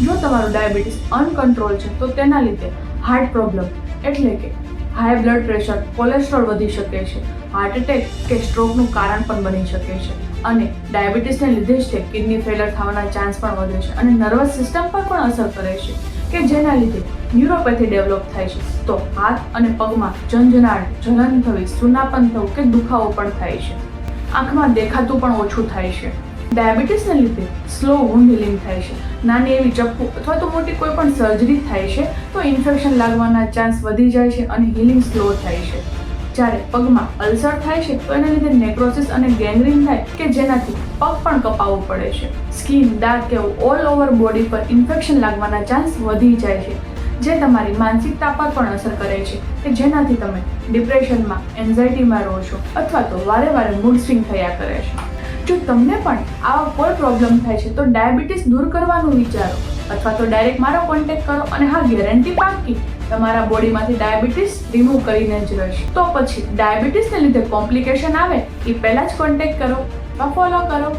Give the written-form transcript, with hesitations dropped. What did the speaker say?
જો તમારું diabetes uncontrol છે તો તેના લીધે હાર્ટ પ્રોબ્લેમ એટલે કે હાઈ બ્લડ પ્રેશર, કોલેસ્ટ્રોલ વધી શકે છે, હાર્ટ એટેક કે સ્ટ્રોકનું કારણ પણ બની શકે છે. અને ડાયાબિટીસને લીધે જ તે કિડની ફેલર થવાના ચાન્સ પણ વધે છે અને નર્વસ સિસ્ટમ પર પણ અસર કરે છે કે જેના લીધે ન્યુરોપેથી ડેવલપ થાય છે. તો હાથ અને પગમાં ઝંઝનાટ, જલન થવી, સુનાપન થવું કે દુખાવો પણ થાય છે. આંખમાં દેખાતું પણ ઓછું થાય છે. ડાયાબિટીસને લીધે સ્લો વૂન્ડ હીલિંગ થાય છે. નાની એવી ચપ્પુ અથવા તો મોટી કોઈ પણ સર્જરી થાય છે તો ઇન્ફેક્શન લાગવાના ચાન્સ વધી જાય છે અને હીલિંગ સ્લો થાય છે. જ્યારે પગમાં અલ્સર થાય છે તો એના લીધે નેક્રોસિસ અને ગેંગ્રીન થાય કે જેનાથી પગ પણ કપાવવો પડે છે. સ્કિન, દાંત કે ઓલ ઓવર બોડી પર ઇન્ફેક્શન લાગવાના ચાન્સ વધી જાય છે જે તમારી માનસિકતા પર પણ અસર કરે છે કે જેનાથી તમે ડિપ્રેશનમાં, એન્ઝાઇટીમાં રહો છો અથવા તો વારે વારે મૂડ સ્વિંગ થયા કરે છે. જો તમને પણ આવા કોઈ પ્રોબ્લેમ થાય છે તો ડાયાબિટીસ દૂર કરવાનું વિચારો અથવા તો ડાયરેક્ટ મારો કોન્ટેક્ટ કરો અને હા, ગેરંટી પાકી તમારા બોડીમાંથી ડાયાબિટીસ રિમૂવ કરીને જ રહેશે. તો પછી ડાયાબિટીસને લીધે કોમ્પ્લિકેશન આવે એ પહેલાં જ કોન્ટેક્ટ કરો અથવા ફોલો કરો.